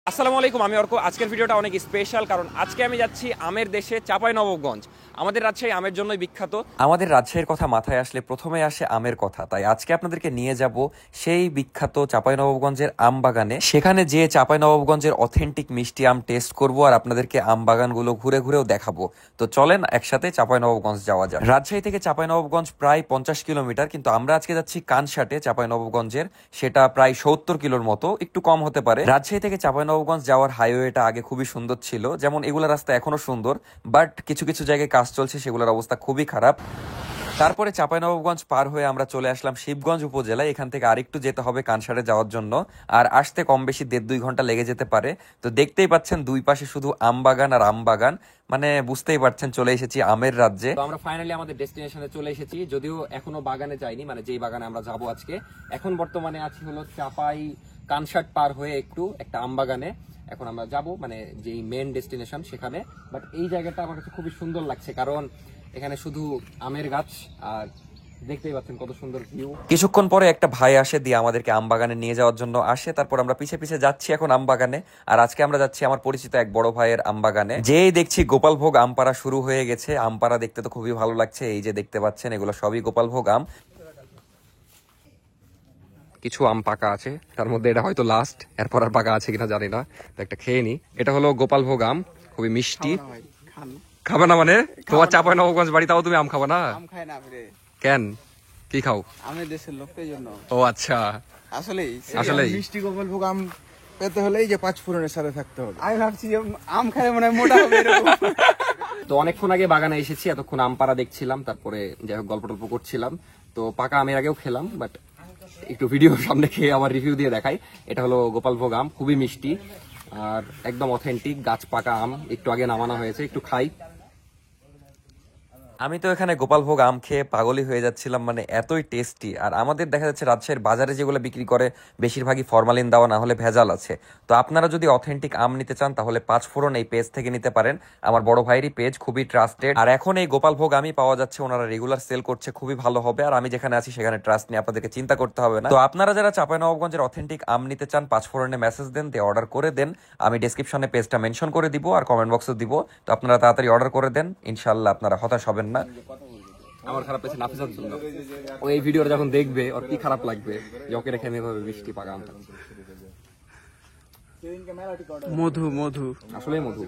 আসসালামু আলাইকুম, আমি অর্ক। আজকের ভিডিওটা অনেক স্পেশাল, কারণ আজকে আমি যাচ্ছি আমের দেশে চাঁপাইনবাবগঞ্জ। আমাদের রাজশাহী আমের জন্যই বিখ্যাত। আমাদের রাজশাহীর কথা মাথায় আসলে প্রথমে আসে আমের কথা, তাই আজকে আপনাদেরকে নিয়ে যাব সেই বিখ্যাত চাঁপাইনবাবগঞ্জের আম বাগানে। সেখানে যে চাঁপাইনবাবগঞ্জের অথেন্টিক মিষ্টি আম টেস্ট করব আর আপনাদেরকে আম বাগানগুলো ঘুরে ঘুরেও দেখাবো। তো চলেন একসাথে চাঁপাইনবাবগঞ্জ যাওয়া যায়। রাজশাহী থেকে চাঁপাইনবাবগঞ্জ প্রায় 50 কিলোমিটার, কিন্তু আমরা আজকে যাচ্ছি কানসাটে চাঁপাইনবাবগঞ্জের। সেটা প্রায় 70 কিলোর মতো, একটু কম হতে পারে। রাজশাহী থেকে চাঁপাইনবাবগঞ্জ যাওয়ার হাইওয়েটা আগে খুবই সুন্দর ছিল, যেমন এগুলো রাস্তা এখনো সুন্দর, বাট কিছু কিছু জায়গায় কাজ চলছে, সেগুলোর অবস্থা খুবই খারাপ। তারপরে চাঁপাইনবাবগঞ্জ পার হয়ে আমরা চলে আসলাম শিবগঞ্জ উপজেলায়। এখান থেকে আরেকটু যেতে হবে কানসারে যাওয়ার জন্য, আর আসতে কম বেশি 1.5-2 ঘন্টা লেগে যেতে পারে। তো দেখতেই পাচ্ছেন দুই পাশে শুধু আম বাগান আর আম বাগান, মানে বুঝতেই পারছেন চলে এসেছি আমের রাজ্যে। তো আমরা ফাইনালি আমাদের ডেস্টিনেশনে চলে এসেছি, যদিও এখনো বাগানে যাইনি, মানে যেই বাগানে আমরা যাবো আজকে। এখন বর্তমানে আছি হলো চাপাই কানসাট পার হয়ে একটু একটা আম বাগানে। এখন আমরা যাব মানে যেই মেন ডেস্টিনেশন সেখানে। বাট এই জায়গাটা আমার কাছে খুবই সুন্দর লাগছে, কারণ এখানে শুধু আমের গাছ আর দেখতেই পাচ্ছেন কত সুন্দর ভিউ। কিছুক্ষণ পরে একটা ভাই আসে, দিয়ে আমাদেরকে আম বাগানে নিয়ে যাওয়ার জন্য আসে। তারপর আমরা পিছে পিছে যাচ্ছি এখন আম বাগানে। আর আজকে আমরা যাচ্ছি আমার পরিচিত এক বড় ভাইয়ের আম বাগানে। যেই দেখছি গোপালভোগ আম পাড়া শুরু হয়ে গেছে। আম পাড়া দেখতে তো খুবই ভালো লাগছে। এই যে দেখতে পাচ্ছেন এগুলো সবই গোপালভোগ আম। কিছু আম পাকা আছে, তার মধ্যে এটা হয়তো লাস্ট, এরপর আর পাকা আছে কিনা জানি না। তো একটা খেয়ে নি। এটা হলো গোপালভোগ আম, খুবই মিষ্টি। খাবে না মানে? তোমার চাঁপাইনবাবগঞ্জ বাড়ি, তাও তুমি আম খাবে না? কেন, কি খাও? আমি দেশের লোকদের জন্য। ও আচ্ছা, আসলেই মিষ্টি গোপালভোগ আম পেতে হলেই যে 5 ফোড়নের সাথে থাকতে হবে। আমি ভাবছি যে আম খায় মনে হয় মোটা হবে এরকম। তো অনেকক্ষণ আগে বাগানে এসেছি, এতক্ষণ আম পাড়া দেখছিলাম, তারপরে যাই হোক গল্প টল্প করছিলাম। তো পাকা আমের আগেও খেলাম, বাট একটু ভিডিও সামনে খেয়ে আমার রিভিউ দিয়ে দেখাই। এটা হলো গোপালভোগ আম, খুবই মিষ্টি আর একদম অথেন্টিক গাছ পাকা আম। একটু আগে নামানো হয়েছে, একটু খাই। আমি তো এখানে গোপালভোগ আম খেয়ে পাগলই হয়ে যাচ্ছিলাম, মানে এতই টেস্টি। আর আমাদের দেখা যাচ্ছে রাজশাহীর বাজারে যেগুলো বিক্রি করে বেশিরভাগই ফরমালিন দেওয়া, না হলে ভেজাল আছে। তো আপনারা যদি অথেন্টিক আম নিতে চান তাহলে 5 ফোড়ন এই পেজ থেকে নিতে পারেন। আমার বড় ভাইয়েরই পেজ, খুবই ট্রাস্টেড। আর এখন এই গোপালভোগ আমই পাওয়া যাচ্ছে, ওনারা রেগুলার সেল করছে, খুবই ভালো হবে। আর আমি যেখানে আছি সেখানে ট্রাস্ট নিয়ে আপনাদেরকে চিন্তা করতে হবে না। তো আপনারা যারা চাঁপাইনবাবগঞ্জের অথেন্টিক আম নিতে চান 5 ফোড়নে মেসেজ দেন, দিয়ে অর্ডার করে দেন। আমি ডেসক্রিপশনে পেজটা মেনশন করে দিব আর কমেন্ট বক্সে দিব। তো আপনারা তাড়াতাড়ি অর্ডার করে দেন, ইনশাআল্লাহ আপনারা হতাশ হবেন না। আমার খারাপ লাগছে নাফিসার জন্য। ও এই ভিডিওটা যখন দেখবে ওর কি খারাপ লাগবে, যে ওকে রেখে নিতে হবে বৃষ্টি পাকা আমটা। মধু মধু, আসলেই মধু।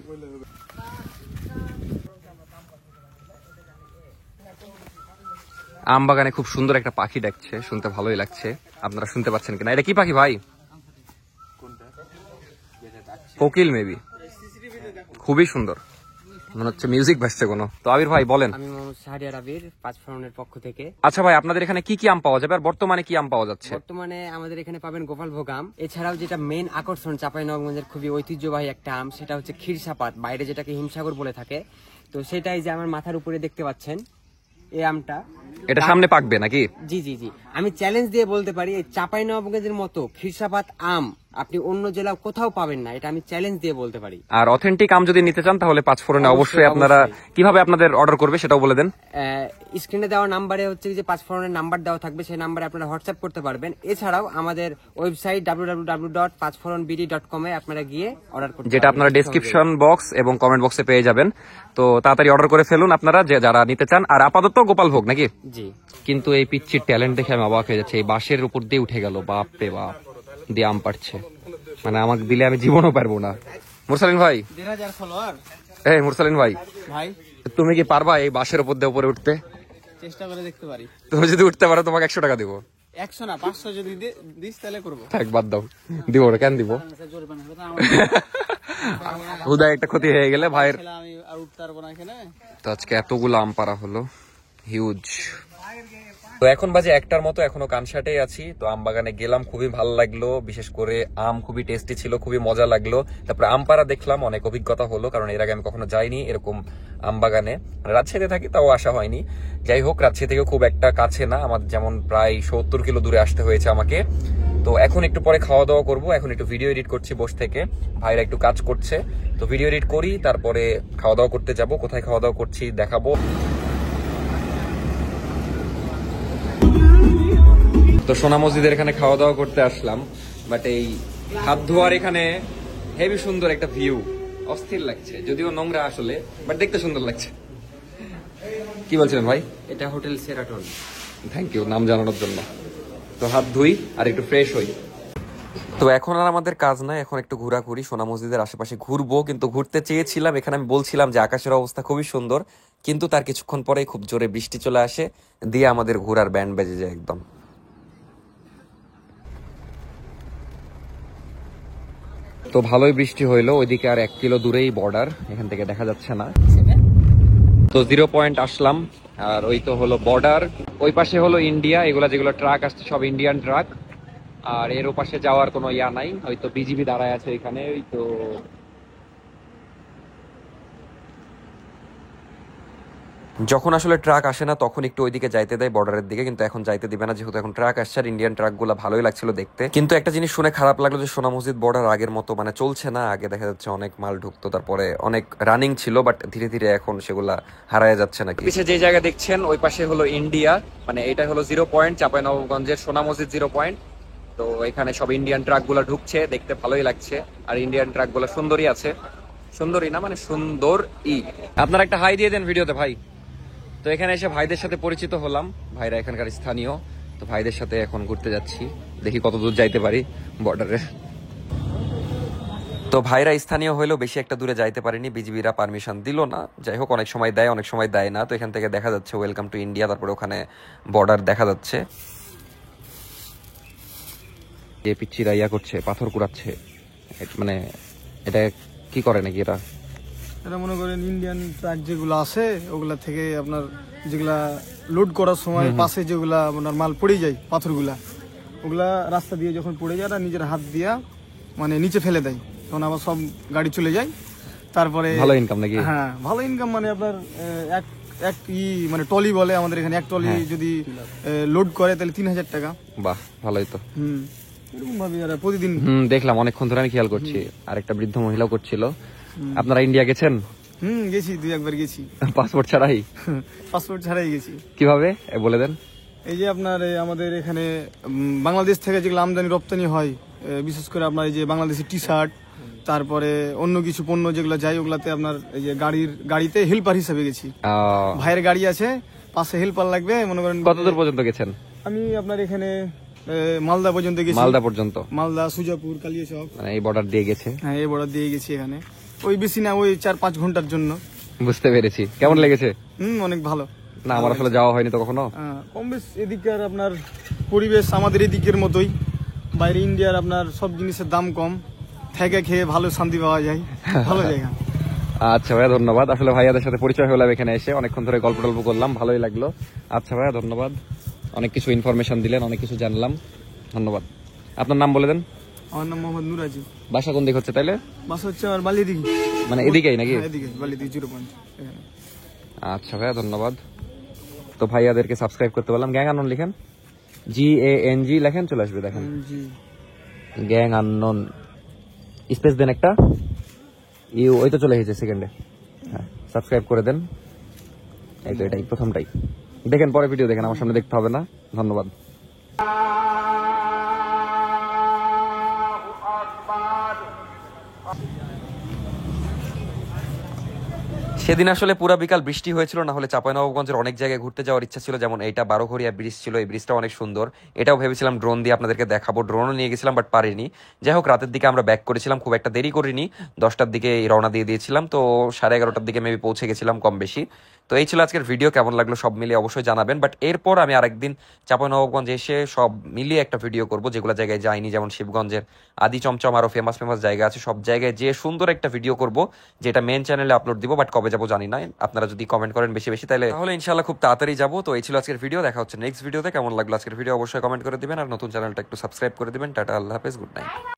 আম বাগানে খুব সুন্দর একটা পাখি ডাকছে, শুনতে ভালোই লাগছে। আপনারা শুনতে পাচ্ছেন কিনা? এটা কি পাখি ভাই? কোকিল মেবি, খুবই সুন্দর, মনে হচ্ছে মিউজিক বাজছে কোনো। তো আবির ভাই বলেন। আমি মোহাম্মদ শাহরিয়ার আবির, 5 ফোড়নের পক্ষ থেকে। আচ্ছা ভাই, আপনাদের এখানে কি কি আম পাওয়া যাবে আর বর্তমানে কি আম পাওয়া যাচ্ছে? বর্তমানে আমাদের এখানে পাবেন গোপালভোগ আম। এছাড়াও যেটা মেইন আকর্ষণ চাঁপাইনবাবগঞ্জের খুবই ঐতিহ্যবাহী একটা আম, সেটা হচ্ছে ক্ষীরসাপাত, বাইরে যেটাকে হিমসাগর বলে থাকে। তো সেটাই যে আমার মাথার উপরে দেখতে পাচ্ছেন এই আমটা, এটা সামনে পাকবে নাকি? জি জি জি, আমি চ্যালেঞ্জ দিয়ে বলতে পারি এই চাঁপাইনবাবগঞ্জের মতো ক্ষীরসাপাত আম আপনি অন্য জেলায় কোথাও পাবেন না, এটা আমি চ্যালেঞ্জ দিয়ে বলতে পারি। আর অথেন্টিক আম যদি নিতে চান তাহলে 5 ফোড়নে অবশ্যই আপনারা কিভাবে আপনাদের অর্ডার করবে সেটাও বলে দেন। স্ক্রিনে দেওয়া নাম্বারে হচ্ছে যে 5 ফোড়নের নাম্বার দেওয়া থাকবে, সেই নাম্বারে আপনারা হোয়াটসঅ্যাপ করতে পারবেন। এছাড়াও আমাদের ওয়েবসাইট www.5foronbd.com এ আপনারা গিয়ে অর্ডার করতে, যেটা আপনারা ডেসক্রিপশন বক্স এবং কমেন্ট বক্সে পেয়ে যাবেন। তো তাড়াতাড়ি অর্ডার করে ফেলুন আপনারা, যে যারা নিতে চান। আর আপাতত গোপালভোগ নাকি? জি। কিন্তু এই পিচ্চির ট্যালেন্ট দেখে আমি অবাক হয়ে যাচ্ছি। এই বাঁশের উপর দিয়ে উঠে গেল, বাপ রে বাপ, দিয়ে আম পাড়ছে। মানে আমাকে দিলে আমি জীবনও পারবো না। মুরসালিন ভাই, 1000 ফলোয়ার। এই মুরসালিন ভাই, ভাই তুমি কি পারবা এই বাঁশের উপর দিয়ে উপরে উঠতে? চেষ্টা করে দেখতে পারি। তুমি যদি উঠতে পারো তোমাকে 100 টাকা দিব। 100 না 500 যদি দিস তাহলে করবো। থাক বাদ দাও, দিব না, কেন দিব? হুদায় একটা ক্ষতি হয়ে গেলে ভাইয়ের। আমি আর উঠতে পারবো না এখানে। তো আজকে এতগুলো আম পাড়া হলো, হিউজ। তো এখন বাজে 1টার মতো, এখনো কানসাটেই আছি। তো আম বাগানে গেলাম, খুবই ভালো লাগলো। বিশেষ করে আম খুবই টেস্টি ছিল, খুবই মজা লাগলো। তারপরে আম পাড়া দেখলাম, অনেক অভিজ্ঞতা হলো, কারণ এর আগে আমি কখনো যাইনি এরকম আম বাগানে। রাজশাহীতে থাকি, তাও আসা হয়নি। যাই হোক, রাজশাহী থেকেও খুব একটা কাছে না, আমার যেমন প্রায় 70 কিলো দূরে আসতে হয়েছে আমাকে। তো এখন একটু পরে খাওয়া দাওয়া করবো। এখন একটু ভিডিও এডিট করছি বসে থেকে, ভাইরা একটু কাজ করছে। তো ভিডিও এডিট করি, তারপরে খাওয়া দাওয়া করতে যাব। কোথায় খাওয়া দাওয়া করছি দেখাবো। তো সোনা মসজিদের এখানে খাওয়া দাওয়া করতে আসলাম, বাট এই হাত ধোয়ার এখানে হেভি সুন্দর একটা ভিউ, অস্থির লাগছে, যদিও নোংরা আসলে, বাট দেখতে সুন্দর লাগছে। কি বলছিলেন ভাই? এটা হোটেল সেরাটন। থ্যাংক ইউ নাম জানানোর জন্য। তো হাত ধুই আর একটু ফ্রেশ হই। তো এখন আর আমাদের কাজ নাই, এখন একটু ঘোরাঘুরি, সোনা মসজিদের আশেপাশে ঘুরবো। কিন্তু ঘুরতে চেয়েছিলাম, এখানে আমি বলছিলাম যে আকাশের অবস্থা খুবই সুন্দর, কিন্তু তার কিছুক্ষণ পরেই খুব জোরে বৃষ্টি চলে আসে, দিয়ে আমাদের ঘোরার ব্যান্ড বেজে যায় একদম। তো ভালোই বৃষ্টি হইলো, ওইদিকে আর 1 কিলো দূরেই বর্ডার, এখান থেকে দেখা যাচ্ছে না। তো 0 পয়েন্ট আসলাম, আর ওই তো হলো বর্ডার, ওই পাশে হলো ইন্ডিয়া, এগুলা যেগুলো ট্রাক আসছে সব ইন্ডিয়ান ট্রাক। আর এর ওপাশে যাওয়ার কোনো ইয়া নাই, হয়তো বিজিবি দাঁড়ায় আছে এখানে। ওই তো যখন আসলে ট্রাক আসে না তখন একটু ওইদিকে যাইতে দেয় বর্ডারের দিকে, কিন্তু এখন যাইতে দিবে না, যেহেতু এখন ট্রাক আসছে। আর ইন্ডিয়ান ট্রাকগুলো ভালোই লাগছিল দেখতে, কিন্তু একটা জিনিস শুনে খারাপ লাগলো যে সোনা মসজিদ বর্ডার আগের মতো মানে চলছে না। আগে দেখা যাচ্ছে অনেক মাল ঢুকতো, তারপরে অনেক রানিং ছিল, বাট ধীরে ধীরে এখন সেগুলা হারায় যাচ্ছে নাকি। পিছিয়ে যে জায়গা দেখছেন ওই পাশে হলো ইন্ডিয়া, মানে এটা হলো 0 পয়েন্ট, চাঁপাইনবাবগঞ্জের সোনা মসজিদ 0 পয়েন্ট। তো এখানে সব ইন্ডিয়ান ট্রাকগুলো ঢুকছে, দেখতে ভালোই লাগছে। আর ইন্ডিয়ান ট্রাকগুলো সুন্দরই আছে, সুন্দরই না মানে সুন্দর ই। আপনারা একটা হাই দিয়ে দেন ভিডিওতে ভাই। তো এখানে এসে ভাইদের সাথে পরিচিত হলাম, ভাইরা এখানকার স্থানীয়। তো ভাইদের সাথে এখন ঘুরতে যাচ্ছি, দেখি কত দূর যাইতে পারি বর্ডারে। তো ভাইরা স্থানীয় হইলেও বেশি একটা দূরে যাইতে পারিনি, বিজিবিরা পারমিশন দিল না। যাই হোক, অনেক সময় দেয় অনেক সময় দেয় না। তো এখান থেকে দেখা যাচ্ছে ওয়েলকাম টু ইন্ডিয়া, তারপরে ওখানে বর্ডার দেখা যাচ্ছে। যে পিচ্ছিরা ইয়া করছে, পাথর কুড়াচ্ছে, মানে এটা কি করে নাকি এরা? এটা মনে করেন ইন্ডিয়ান ট্রাক যেগুলো আছে ওগুলা থেকে আপনার যেগুলা লোড করার সময় পাশে যেগুলা আপনার মাল পড়ে যায় পাথরগুলা, ওগুলা রাস্তা দিয়ে যখন পড়ে যায় আর নিজের হাত দিয়া মানে নিচে ফেলে দেয়, তখন আবার সব গাড়ি চলে যায়। তারপরে ভালো ইনকাম নাকি? হ্যাঁ ভালো ইনকাম, মানে আপনার এক এক মানে টলি বলে আমাদের এখানে, এক টলি যদি লোড করে তাহলে 3000 টাকা। বাহ, ভালোই তো। এরকম ভাবে আর প্রতিদিন দেখলাম অনেকক্ষণ ধরে আমি খেয়াল করছি, আর একটা বৃদ্ধ মহিলাও করছিল। আপনারা ইন্ডিয়া গেছেন? গেছি, 2-1 গেছি। পাসপোর্ট ছাড়াই? পাসপোর্ট ছাড়াই গেছি। কিভাবে বলে দেন। এই যে আপনার আমাদের এখানে বাংলাদেশ থেকে যেগুলো আমদানি রপ্তানি হয়, বিশেষ করে আপনার এই যে বাংলাদেশি টি শার্ট, তারপরে অন্য কিছু পণ্য যেগুলো যায়, ওগুলাতে আপনার এই যে গাড়িতে হেল্পার হিসেবে গেছি। ভাইয়ের গাড়ি আছে, পাশে হেল্পার লাগবে, মনে করেন। কতদূর পর্যন্ত গেছেন? আমি আপনার এখানে মালদা পর্যন্ত গেছি। মালদা পর্যন্ত? মালদা, সুজাপুর, কালিয়াচক, মানে এই বর্ডার দিয়ে গেছে? হ্যাঁ, এই বর্ডার দিয়ে গেছি। এখানে ওই বেশি না, ওই 4-5 ঘন্টার জন্য। বুঝতে পেরেছি। কেমন লেগেছে? অনেক ভালো। না, আমার আসলে যাওয়া হয়নি তো কখনো। কম বেশ এদিকের আপনার পরিবেশ আমাদের এদিকের মতোই। বাইরে ইন্ডিয়ার আপনার সব জিনিসের দাম কম, থেকে খেয়ে ভালো শান্তি পাওয়া যায়, ভালো জায়গা। আচ্ছা ভাইয়া, ধন্যবাদ। আসলে ভাইয়াদের সাথে পরিচয় হলাম এখানে এসে, অনেকক্ষণ ধরে গল্প টল্প করলাম, ভালোই লাগলো। আচ্ছা ভাইয়া, ধন্যবাদ, অনেক কিছু ইনফরমেশন দিলেন, অনেক কিছু জানলাম, ধন্যবাদ। আপনার নাম বলে দেন। আমার নাম মোহাম্মদ নুরাজি। বাসা কোন দিক হচ্ছে তাইলে? বাসা হচ্ছে আমার বালিদিঘি। মানে এদিকেই নাকি? এদিকে বালিদিঘি 0 পয়েন্ট। আচ্ছা ভাইয়া, ধন্যবাদ। তো ভাইয়াদেরকে সাবস্ক্রাইব করতে বললাম। গ্যাং আননোন লিখেন, GANG লেখেন, চলে আসবে দেখেন। গ্যাং আননোন স্পেস দেন একটা, ওই তো চলে এসেছে সেকেন্ডে। হ্যাঁ, সাবস্ক্রাইব করে দেন। এই তো এটাই প্রথমটাই দেখেন, পরে ভিডিও দেখেন, আমার সামনে দেখতে হবে না। ধন্যবাদ। সেদিন আসলে পুরা বিকাল বৃষ্টি হয়েছিল, না হলে চাঁপাইনবাবগঞ্জের অনেক জায়গায় ঘুরতে যাওয়ার ইচ্ছা ছিল। যেমন এইটা বারোঘরিয়া ব্রিজ ছিল, এই ব্রিজটা অনেক সুন্দর, এটাও ভেবেছিলাম ড্রোন দিয়ে আপনাদেরকে দেখাবো, ড্রোনও নিয়ে গেছিলাম বাট পারিনি। যাই হোক, রাতের দিকে আমরা ব্যাক করেছিলাম, খুব একটা দেরি করিনি, 10টার দিকে রওনা দিয়ে দিয়েছিলাম। তো 11:30টার দিকে মেবি পৌঁছে গেছিলাম কম বেশি। তো এই ছিল আজকের ভিডিও, কেমন লাগলো সব মিলিয়ে অবশ্যই জানাবেন। বাট এরপর আমি আরেকদিন চাঁপাইনবাবগঞ্জ এসে সব মিলিয়ে একটা ভিডিও করব, যেগুলো জায়গায় যাইনি, যেমন শিবগঞ্জের আদি চমচম আরো ফেমাস জায়গা আছে, সব জায়গায় যে সুন্দর একটা ভিডিও করব, যেটা মেন চ্যানেলে আপলোড দিব। বাট কবে যাবো জানি না, আপনারা যদি কমেন্ট করেন বেশি বেশি তাহলে ইনশাআল্লাহ খুব তাড়াতাড়ি যাবো। তো এই ছিল আজকের ভিডিও, দেখা হচ্ছে নেক্সট ভিডিওতে। কেমন লাগলো আজকের ভিডিও অবশ্যই কমেন্ট করে দিবেন, আর নতুন চ্যানেলটা একটু সাবস্ক্রাইব করে দিবেন। টাটা, আল্লাহ হাফেজ, গুড নাইট।